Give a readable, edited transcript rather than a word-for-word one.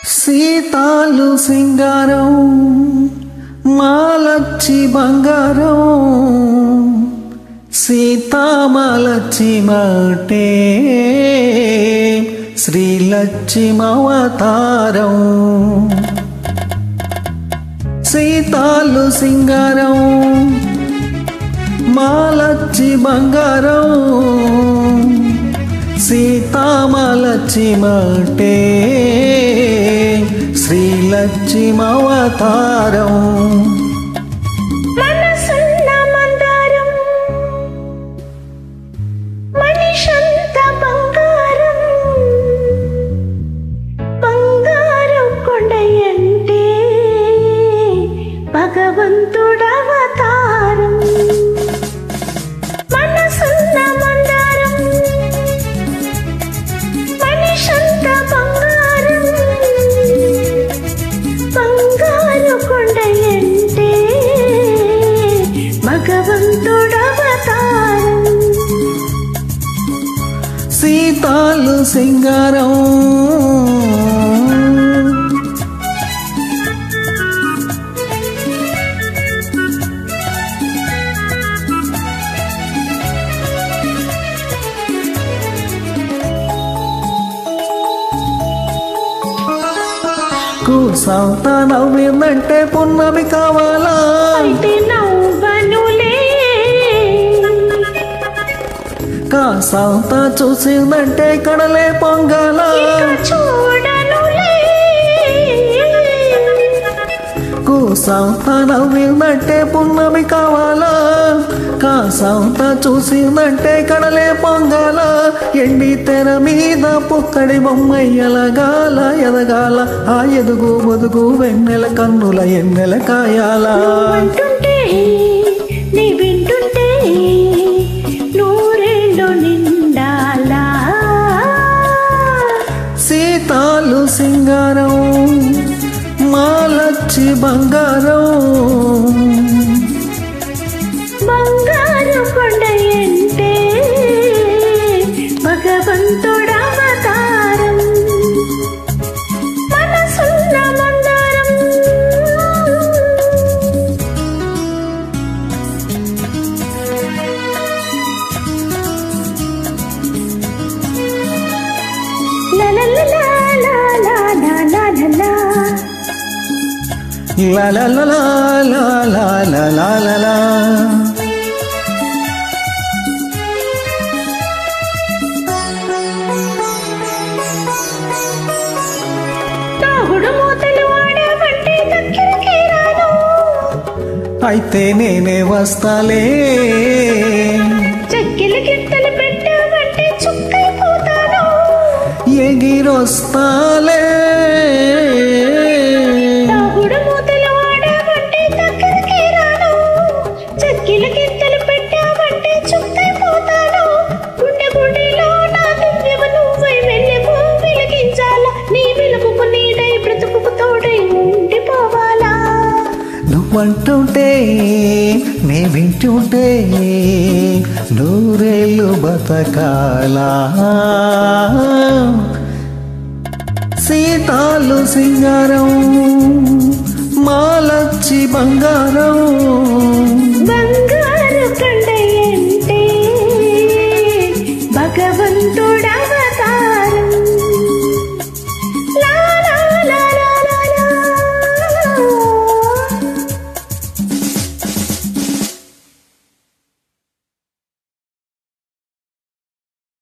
సీతాలు సింగారం మాలచ్చి బంగారం సీతామలచ్చి మాటే శ్రీలక్ష్మవతారం సీతాలు సింగారం మాలచ్చి బంగారం సీతామలచ్చి మాటే శ్రీలక్ష్మవతారం మనసున్న మందారం మనిషంత బంగారం బంగారు కొండయంటే భగవంతుడవతారం మనసున్న మందారం మనిషంత బంగారం బంగారు కొండయంటే భగవంతుడవతారం సీతాలు సింగారం కూసంత నవ్విందంటే పున్నమి కావాలా అయితే నవ్వనులే కాసంత చూసిందంటే కడలే పొంగాల చూడనులే కూసంత నవ్విందంటే పున్నమి కావాలా కాసంత చూసిందంటే కడలే పొంగాల ఎండి తెర మీద పుక్కడి బొమ్మ ఎలగాల ఎదగాల ఆ ఎదుగు బొదుగు వెన్నెల కన్నుల ఎన్నెల కాయాల అంటుంటే నీ వింటుంటే నూరేళ్ళు నిండాలా సీతాలు సింగారం మాలచ్చి బంగారం బంగారు కొండయంటే భగవంతుడవతారం మనసున్న మందారం లా లా లా లా లా లా లా లా లా లా. తాగుడు మూతలు వాడమంటే దగ్గరికి రాను అయితే నేనే వస్తాలే చెక్కిలి గిట్టలు పెట్టామంటే చుక్కైపోతాను ఎగిరొస్తాలే తాగుడు మూతలు వాడమంటే దగ్గరికి రాను చెక్కిలి గిట్టలు పెట్టామంటే చుక్కైపోతాను గుండె గుడిలో నా దివ్యము నువ్వై వెళ్ళకు వెలిగించాల నీ వెలుగుకు నీడై బ్రతుకుకు తోడై ఉండిపోవాలా నువ్వంటుంటే నే వింటుంటే నూరేళ్ళు బతకాలా సీతాలు సింగారం మాలచ్చి బంగారం